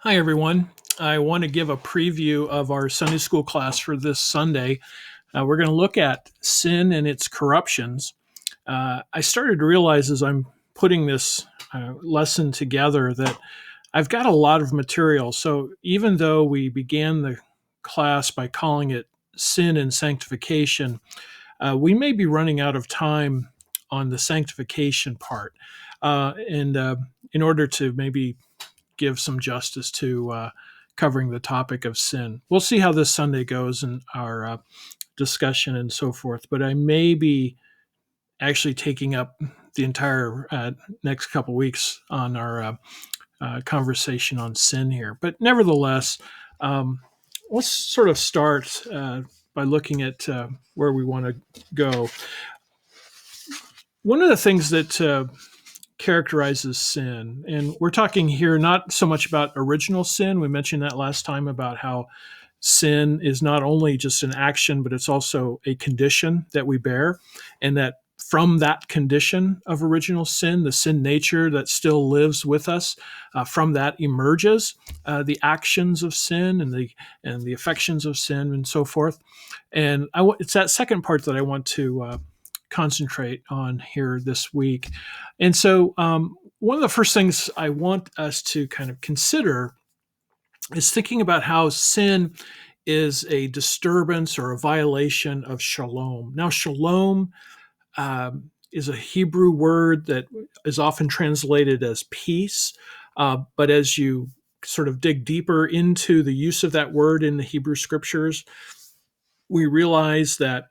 Hi, everyone. I want to give a preview of our Sunday school class for this Sunday. We're going to look at sin and its corruptions. I started to realize as I'm putting this lesson together that I've got a lot of material. So even though we began the class by calling it Sin and Sanctification, we may be running out of time on the sanctification part. And in order to maybe give some justice to covering the topic of sin. We'll see how this Sunday goes in our discussion and so forth, but I may be actually taking up the entire next couple weeks on our conversation on sin here. But nevertheless, let's sort of start by looking at where we want to go. One of the things that characterizes sin. And we're talking here not so much about original sin. We mentioned that last time about how sin is not only just an action, but it's also a condition that we bear. And that from that condition of original sin, the sin nature that still lives with us, from that emerges the actions of sin and the affections of sin and so forth. And it's that second part that I want to concentrate on here this week. And so, one of the first things I want us to kind of consider is thinking about how sin is a disturbance or a violation of shalom. Now, shalom is a Hebrew word that is often translated as peace, but as you sort of dig deeper into the use of that word in the Hebrew scriptures, we realize that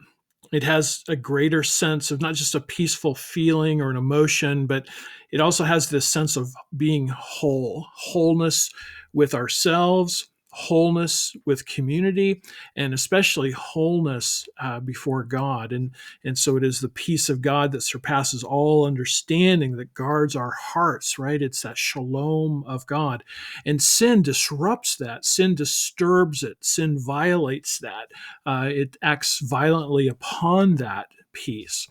it has a greater sense of not just a peaceful feeling or an emotion, but it also has this sense of being whole, wholeness with ourselves, wholeness with community, and especially wholeness before God. And so it is the peace of God that surpasses all understanding that guards our hearts, right? It's that shalom of God. And sin disrupts that, sin disturbs it, sin violates that. It acts violently upon that peace.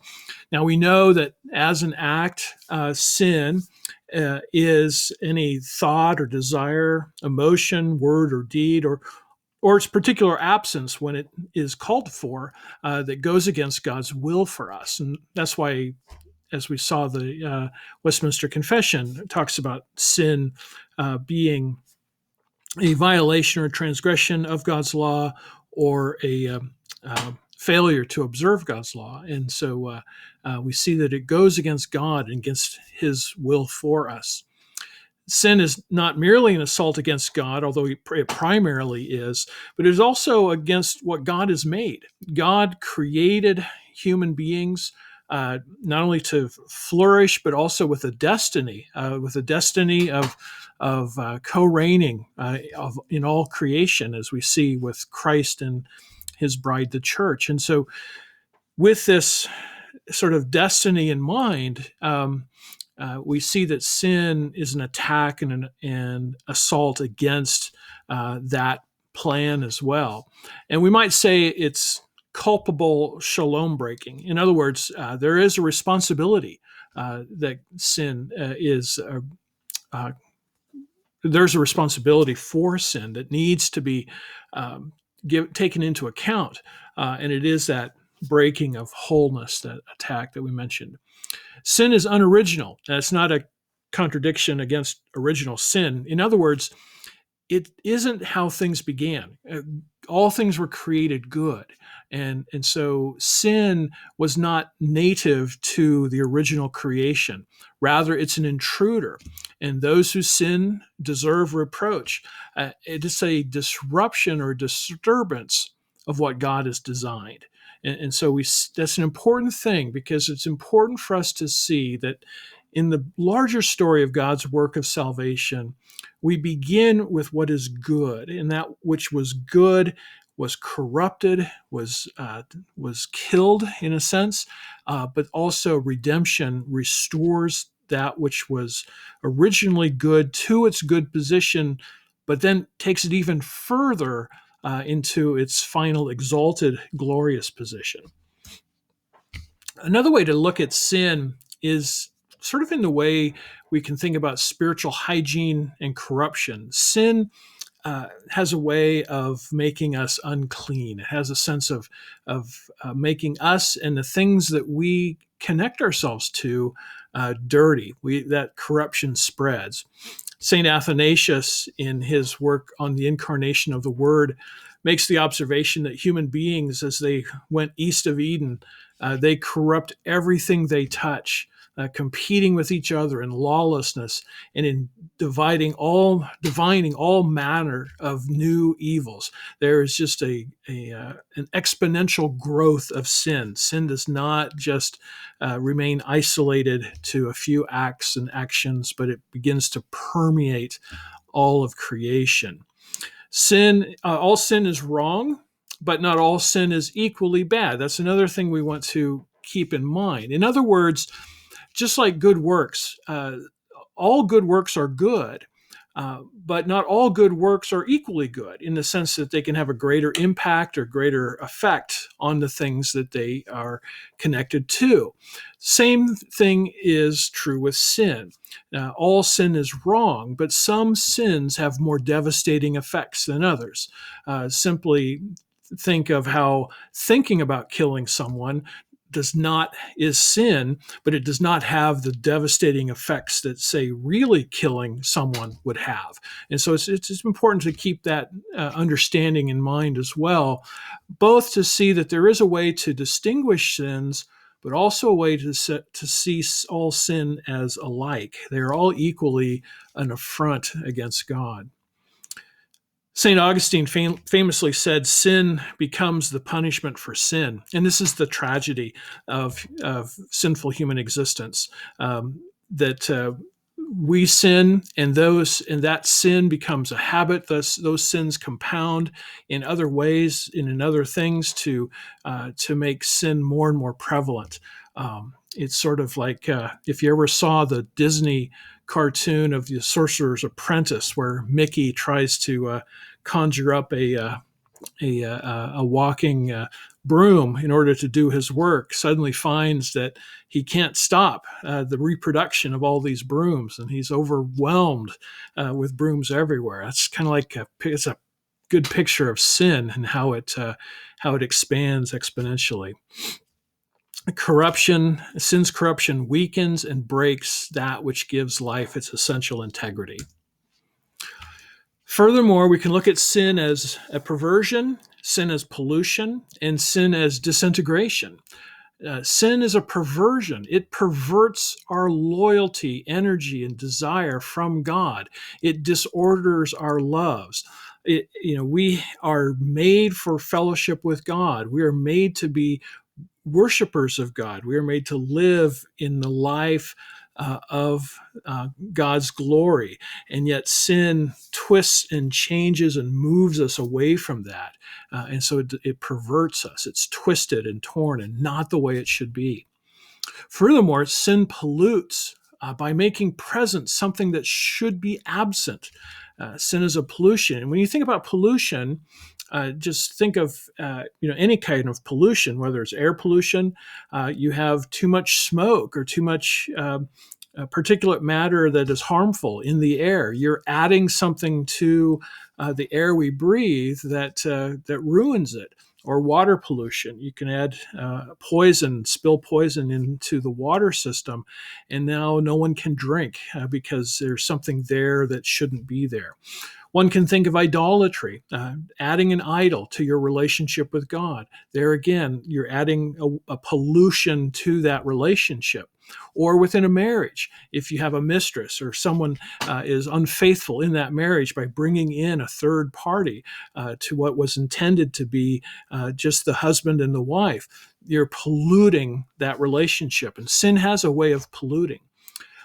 Now we know that as an act, sin is any thought or desire, emotion, word or deed, or its particular absence when it is called for that goes against God's will for us. And that's why, as we saw, the Westminster Confession talks about sin being a violation or transgression of God's law or a failure to observe God's law. And so we see that it goes against God and against his will for us. Sin is not merely an assault against God, although it primarily is, but it is also against what God has made. God created human beings not only to flourish, but also with a destiny, of co-reigning in all creation, as we see with Christ and his bride, the church. And so, with this sort of destiny in mind, we see that sin is an attack and an assault against that plan as well. And we might say it's culpable shalom breaking. In other words, there is a responsibility that sin is. There's a responsibility for sin that needs to be taken into account, and it is that breaking of wholeness, that attack that we mentioned. Sin is unoriginal. That's not a contradiction against original sin. In other words, it isn't how things began. All things were created good. And so sin was not native to the original creation. Rather, it's an intruder. And those who sin deserve reproach. It is a disruption or disturbance of what God has designed. And so that's an important thing, because it's important for us to see that in the larger story of God's work of salvation, we begin with what is good, and that which was good was corrupted, was killed in a sense, but also redemption restores that which was originally good to its good position, but then takes it even further into its final exalted, glorious position. Another way to look at sin is sort of in the way we can think about spiritual hygiene and corruption. Sin has a way of making us unclean. It has a sense of making us and the things that we connect ourselves to dirty. That corruption spreads. St. Athanasius, in his work on the incarnation of the Word, makes the observation that human beings, as they went east of Eden, they corrupt everything they touch, competing with each other in lawlessness and in divining all manner of new evils. There is just an exponential growth of sin. Sin does not just remain isolated to a few acts and actions, but it begins to permeate all of creation. All sin is wrong, but not all sin is equally bad. That's another thing we want to keep in mind. In other words, just like good works, all good works are good, but not all good works are equally good in the sense that they can have a greater impact or greater effect on the things that they are connected to. Same thing is true with sin. All sin is wrong, but some sins have more devastating effects than others. Simply think of how thinking about killing someone is sin, but it does not have the devastating effects that, say, really killing someone would have. And so it's important to keep that understanding in mind as well, both to see that there is a way to distinguish sins, but also a way to see all sin as alike. They are all equally an affront against God. St. Augustine famously said, sin becomes the punishment for sin. And this is the tragedy of sinful human existence, that we sin, and that sin becomes a habit. Those sins compound in other ways and in other things to make sin more and more prevalent. It's sort of like if you ever saw the Disney cartoon of the Sorcerer's Apprentice, where Mickey tries to conjure up a walking broom in order to do his work, suddenly finds that he can't stop the reproduction of all these brooms, and he's overwhelmed with brooms everywhere. That's kind of like it's a good picture of sin and how it expands exponentially. Sin's corruption weakens and breaks that which gives life its essential integrity. Furthermore, we can look at sin as a perversion, sin as pollution, and sin as disintegration. Sin is a perversion. It perverts our loyalty, energy, and desire from God. It disorders our loves. We are made for fellowship with God. We are made to be worshipers of God. We are made to live in the life of God's glory. And yet sin twists and changes and moves us away from that. And so it perverts us. It's twisted and torn and not the way it should be. Furthermore, sin pollutes by making present something that should be absent. Sin is a pollution. And when you think about pollution, just think of any kind of pollution, whether it's air pollution, you have too much smoke or too much particulate matter that is harmful in the air. You're adding something to the air we breathe that ruins it. Or water pollution. You can add spill poison into the water system, and now no one can drink because there's something there that shouldn't be there. One can think of idolatry, adding an idol to your relationship with God. There again, you're adding a pollution to that relationship. Or within a marriage, if you have a mistress or someone is unfaithful in that marriage by bringing in a third party to what was intended to be just the husband and the wife, you're polluting that relationship. And sin has a way of polluting.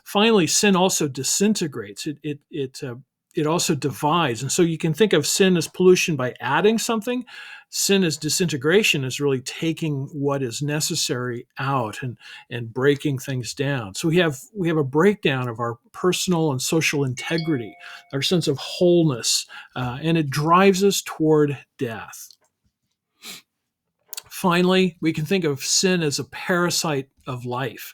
Finally, sin also disintegrates. It also divides. And so you can think of sin as pollution by adding something. Sin as disintegration is really taking what is necessary out and breaking things down. So we have a breakdown of our personal and social integrity, our sense of wholeness, and it drives us toward death. Finally, we can think of sin as a parasite of life.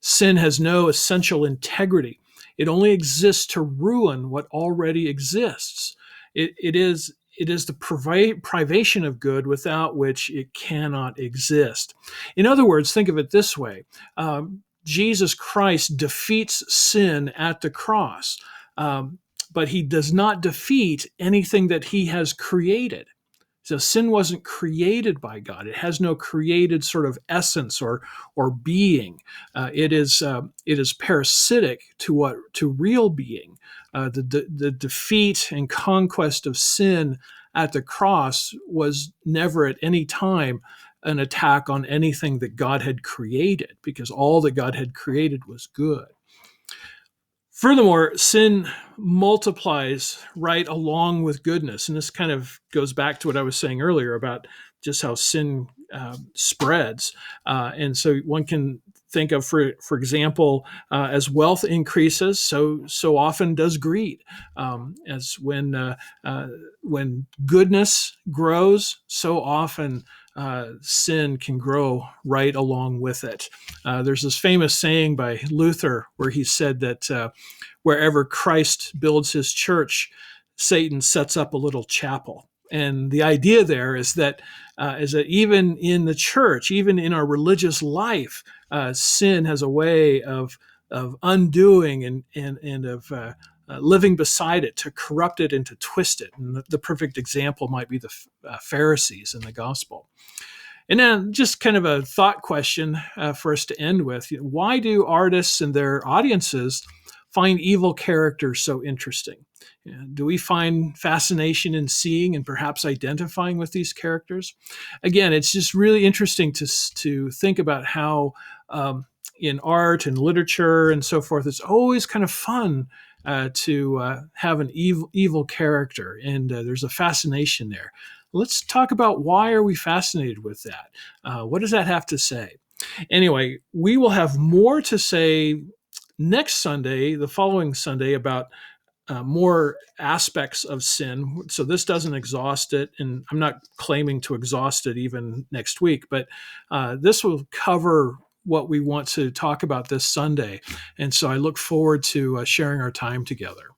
Sin has no essential integrity. It only exists to ruin what already exists. It is the privation of good without which it cannot exist. In other words, think of it this way. Jesus Christ defeats sin at the cross, but he does not defeat anything that he has created. So sin wasn't created by God. It has no created sort of essence or being. It is parasitic to real being. The defeat and conquest of sin at the cross was never at any time an attack on anything that God had created, because all that God had created was good. Furthermore, sin multiplies right along with goodness. And this kind of goes back to what I was saying earlier about just how sin spreads. And so one can think of, for example, as wealth increases, so often does greed. As when goodness grows, so often sin can grow right along with it. There's this famous saying by Luther where he said that wherever Christ builds his church, Satan sets up a little chapel. And the idea there is that even in the church, even in our religious life, sin has a way of undoing and of living beside it to corrupt it and to twist it. And the perfect example might be the Pharisees in the gospel. And then just kind of a thought question for us to end with. Why do artists and their audiences find evil characters so interesting? Do we find fascination in seeing and perhaps identifying with these characters? Again, it's just really interesting to think about how in art and literature and so forth, it's always kind of fun to have an evil character, and there's a fascination there. Let's talk about why are we fascinated with that? What does that have to say? Anyway, we will have more to say next Sunday, the following Sunday, about more aspects of sin. So this doesn't exhaust it, and I'm not claiming to exhaust it even next week, but this will cover what we want to talk about this Sunday. And so I look forward to sharing our time together.